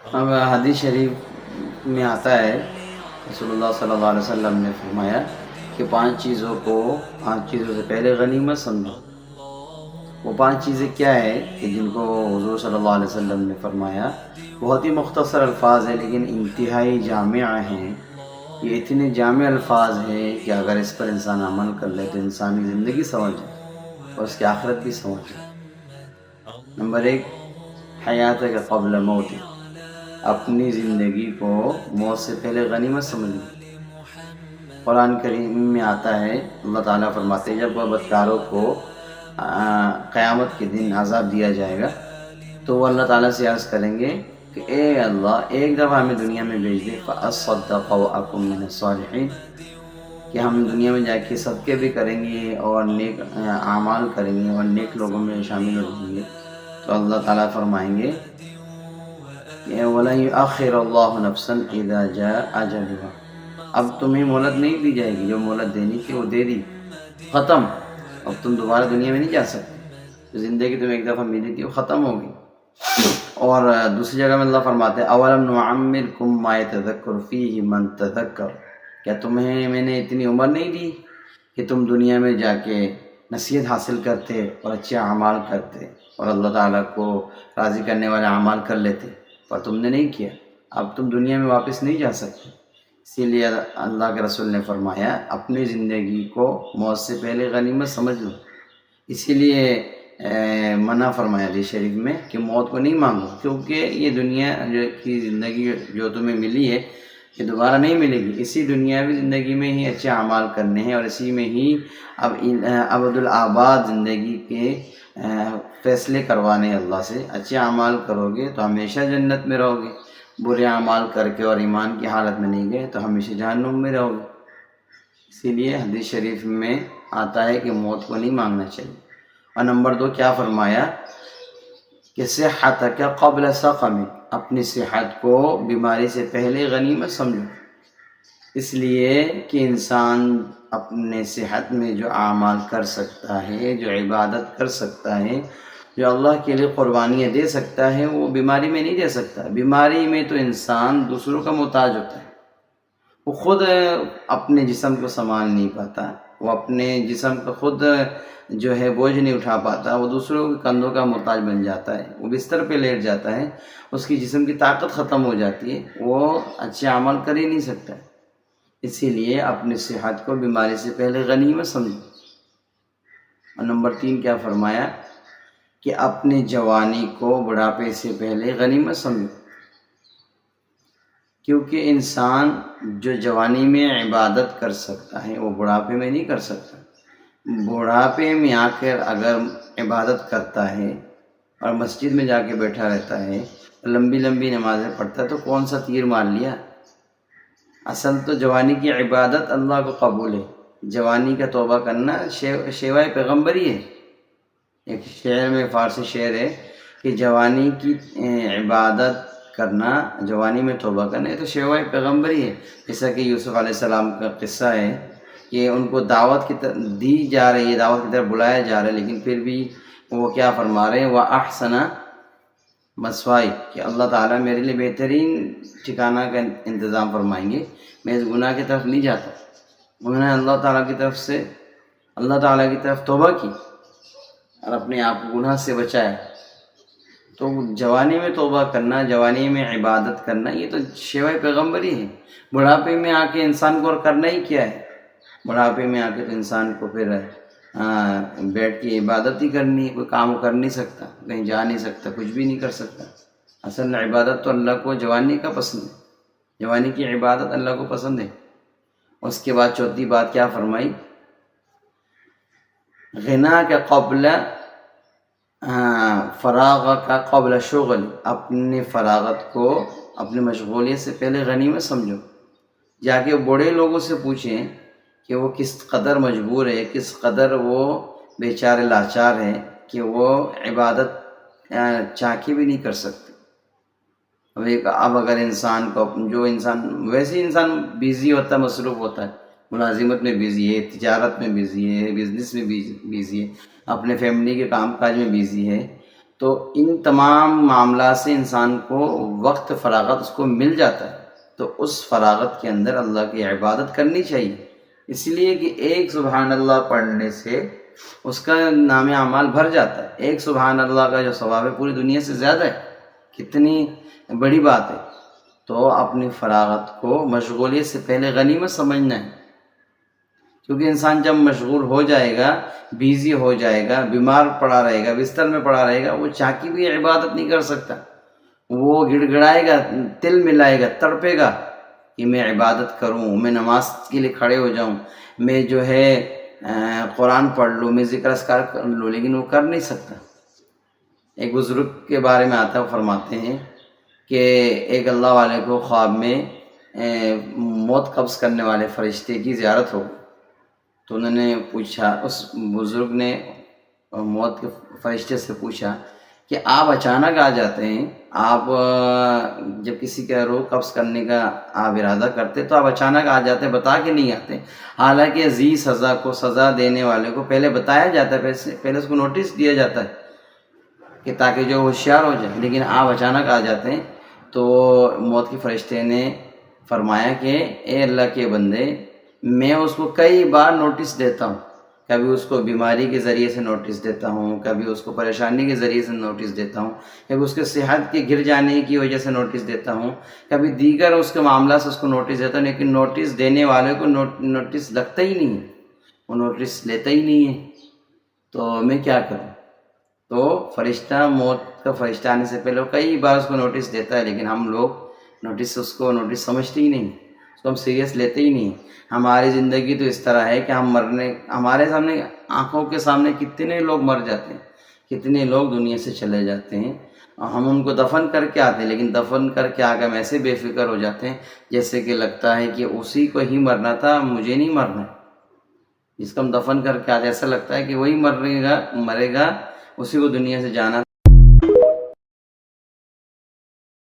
اب حدیث شریف میں آتا ہے رسول اللہ صلی اللہ علیہ وسلم نے فرمایا کہ پانچ چیزوں سے پہلے غنیمت سمجھو۔ وہ پانچ چیزیں کیا ہے کہ جن کو حضور صلی اللہ علیہ وسلم نے فرمایا، بہت ہی مختصر الفاظ ہیں لیکن انتہائی جامع ہیں۔ یہ اتنے جامع الفاظ ہیں کہ اگر اس پر انسان عمل کر لے تو انسانی زندگی سمجھ جائے اور اس کی آخرت بھی سمجھ جائے۔ نمبر ایک، حیات کا قبل موت، اپنی زندگی کو موت سے پہلے غنیمت سمجھیں۔ قرآن کریم میں آتا ہے، اللہ تعالیٰ فرماتے ہیں جب وہ بدکاروں کو قیامت کے دن عذاب دیا جائے گا تو وہ اللہ تعالیٰ سے عرض کریں گے کہ اے اللہ ایک دفعہ ہمیں دنیا میں بھیج دے، فَأَصَّدَّقَ وَأَكُن مِّنَ الصَّالِحِينَ، کہ ہم دنیا میں جا کے صدقے بھی کریں گے اور نیک اعمال کریں گے اور نیک لوگوں میں شامل ہو جائیں گے۔ تو اللہ تعالیٰ فرمائیں گے کہ وَلَن يُؤَخِّرَ اللَّهُ نَفْسًا إِذَا جَاءَ أَجَلُهَا، اب تمہیں مہلت نہیں دی جائے گی، جو مہلت دینی تھی وہ دے دی، ختم، اب تم دوبارہ دنیا میں نہیں جا سکتے، زندگی تمہیں ایک دفعہ ملی تھی وہ ختم ہو گئی۔ اور دوسری جگہ میں اللہ فرماتے ہیں اولم نعمرکم ما یتذکر فیہ من تذکر، کیا تمہیں میں نے اتنی عمر نہیں دی کہ تم دنیا میں جا کے نصیحت حاصل کرتے اور اچھے اعمال کرتے اور اللہ تعالیٰ کو راضی کرنے والے اعمال کر لیتے، پر تم نے نہیں کیا، اب تم دنیا میں واپس نہیں جا سکتے۔ اسی لیے اللہ کے رسول نے فرمایا اپنی زندگی کو موت سے پہلے غنیمت سمجھ لو۔ اسی لیے منع فرمایا حدیث شریف میں کہ موت کو نہیں مانگو، کیونکہ یہ دنیا کی زندگی جو تمہیں ملی ہے یہ دوبارہ نہیں ملے گی۔ اسی دنیاوی زندگی میں ہی اچھے اعمال کرنے ہیں اور اسی میں ہی اب ابد الآباد زندگی کے فیصلے کروانے اللہ سے۔ اچھے اعمال کرو گے تو ہمیشہ جنت میں رہو گے، برے اعمال کر کے اور ایمان کی حالت میں نہیں گئے تو ہمیشہ جہنم میں رہو گے۔ اسی لیے حدیث شریف میں آتا ہے کہ موت کو نہیں مانگنا چاہیے۔ اور نمبر دو کیا فرمایا کہ صحتک قبل سقم، اپنی صحت کو بیماری سے پہلے غنیمت سمجھو، اس لیے کہ انسان اپنے صحت میں جو اعمال کر سکتا ہے، جو عبادت کر سکتا ہے، جو اللہ کے لیے قربانیاں دے سکتا ہے، وہ بیماری میں نہیں دے سکتا۔ بیماری میں تو انسان دوسروں کا محتاج ہوتا ہے، وہ خود اپنے جسم کو سنبھال نہیں پاتا، وہ اپنے جسم کو خود جو ہے بوجھ نہیں اٹھا پاتا، وہ دوسروں کے کندھوں کا محتاج بن جاتا ہے، وہ بستر پہ لیٹ جاتا ہے، اس کی جسم کی طاقت ختم ہو جاتی ہے، وہ اچھے عمل کر ہی نہیں سکتا۔ اسی لیے اپنی صحت کو بیماری سے پہلے غنیمت سمجھو۔ اور نمبر تین کیا فرمایا کہ اپنی جوانی کو بڑھاپے سے پہلے غنیمت سمجھو، کیونکہ انسان جو جوانی میں عبادت کر سکتا ہے وہ بڑھاپے میں نہیں کر سکتا۔ بڑھاپے میں آ کر اگر عبادت کرتا ہے اور مسجد میں جا کے بیٹھا رہتا ہے، لمبی لمبی نمازیں پڑھتا ہے تو کون سا تیر مار لیا؟ اصل تو جوانی کی عبادت اللہ کو قبول ہے، جوانی کا توبہ کرنا شیوائے پیغمبری ہے۔ ایک شعر میں فارسی شعر ہے کہ جوانی کی عبادت کرنا، جوانی میں توبہ کرنا، یہ تو شیوائے پیغمبری ہے۔ جیسا کہ یوسف علیہ السلام کا قصہ ہے کہ ان کو دعوت کی طرف دی جا رہی ہے، دعوت کی طرف بلایا جا رہا ہے، لیکن پھر بھی وہ کیا فرما رہے ہیں، وَأَحْسَنَ مسوائی، کہ اللہ تعالیٰ میرے لیے بہترین ٹھکانہ کا انتظام فرمائیں گے، میں اس گناہ کی طرف نہیں جاتا۔ انہوں نے اللہ تعالیٰ کی طرف توبہ کی اور اپنے آپ کو گناہ سے بچایا۔ تو جوانی میں توبہ کرنا، جوانی میں عبادت کرنا، یہ تو شیوائے پیغمبری ہے۔ بڑھاپے میں آ کے انسان کو اور کرنا ہی کیا ہے؟ بڑھاپے میں آ کے تو انسان کو پھر بیٹھ کے عبادت ہی کرنی ہے، کوئی کام کر نہیں سکتا، کہیں جا نہیں سکتا، کچھ بھی نہیں کر سکتا۔ اصل عبادت تو اللہ کو جوانی کا پسند ہے، جوانی کی عبادت اللہ کو پسند ہے۔ اس کے بعد چوتھی بات کیا فرمائی، غنا کے قبل فراغ کا قبل شغل، اپنے فراغت کو اپنے مشغولیت سے پہلے غنیمت سمجھو۔ جا کے بڑے لوگوں سے پوچھیں کہ وہ کس قدر مجبور ہے، کس قدر وہ بیچارے لاچار ہیں کہ وہ عبادت چاہ کے بھی نہیں کر سکتے۔ اب اگر انسان کو جو انسان ویسے انسان بیزی ہوتا ہے، مصروف ہوتا ہے، ملازمت میں بیزی ہے، تجارت میں بیزی ہے، بزنس میں بیزی ہے، اپنے فیملی کے کام کاج میں بیزی ہے، تو ان تمام معاملات سے انسان کو وقت فراغت اس کو مل جاتا ہے، تو اس فراغت کے اندر اللہ کی عبادت کرنی چاہیے، اس لیے کہ ایک سبحان اللہ پڑھنے سے اس کا نام اعمال بھر جاتا ہے۔ ایک سبحان اللہ کا جو ثواب ہے پوری دنیا سے زیادہ ہے، کتنی بڑی بات ہے۔ تو اپنی فراغت کو مشغولیت سے پہلے غنیمت سمجھنا ہے، کیونکہ انسان جب مشغول ہو جائے گا، بیزی ہو جائے گا، بیمار پڑا رہے گا، بستر میں پڑا رہے گا، وہ چاہ کے بھی عبادت نہیں کر سکتا، وہ گڑ گڑائے گا، تل ملائے گا، تڑپے گا کہ میں عبادت کروں، میں نماز کے لیے کھڑے ہو جاؤں، میں جو ہے قرآن پڑھ لوں، میں ذکر اذکار کر لوں، لیکن وہ کر نہیں سکتا۔ ایک بزرگ کے بارے میں آتا ہے، وہ فرماتے ہیں کہ ایک اللہ والے کو خواب میں موت قبض کرنے والے فرشتے کی زیارت ہو، تو انہوں نے پوچھا، اس بزرگ نے موت کے فرشتے سے پوچھا کہ آپ اچانک آ جاتے ہیں، آپ جب کسی کا روح قبض کرنے کا آپ ارادہ کرتے تو آپ اچانک آ جاتے ہیں، بتا کے نہیں آتے، حالانکہ عزیز سزا کو سزا دینے والے کو پہلے بتایا جاتا ہے، پہلے اس کو نوٹس دیا جاتا ہے کہ تاکہ جو ہوشیار ہو جائے، لیکن آپ اچانک آ جاتے ہیں۔ تو موت کے فرشتے نے فرمایا کہ اے اللہ کے بندے، میں اس کو کئی بار نوٹس دیتا ہوں، کبھی اس کو بیماری کے ذریعے سے نوٹس دیتا ہوں، کبھی اس کو پریشانی کے ذریعے سے نوٹس دیتا ہوں، کبھی اس کے صحت کے گر جانے کی وجہ سے نوٹس دیتا ہوں، کبھی دیگر اس کے معاملات سے اس کو نوٹس دیتا ہوں، لیکن نوٹس دینے والے کو نوٹس لگتا ہی نہیں ہے، وہ نوٹس لیتا ہی نہیں ہے، تو میں کیا کروں؟ تو فرشتہ، موت کا فرشتہ آنے سے پہلے وہ کئی بار اس کو نوٹس دیتا ہے، لیکن ہم لوگ اس کو نوٹس سمجھتے ہی نہیں، اس کو ہم سیریس لیتے ہی نہیں۔ ہماری زندگی تو اس طرح ہے کہ ہمارے سامنے، آنکھوں کے سامنے کتنے لوگ مر جاتے ہیں، کتنے لوگ دنیا سے چلے جاتے ہیں، اور ہم ان کو دفن کر کے آتے ہیں، لیکن دفن کر کے آ کے ہم ایسے بے فکر ہو جاتے ہیں جیسے کہ لگتا ہے کہ اسی کو ہی مرنا تھا، مجھے نہیں مرنا ہے۔ جس کو ہم دفن کر کے آتے ایسا لگتا ہے کہ وہی مرے گا، اسی کو دنیا سے جانا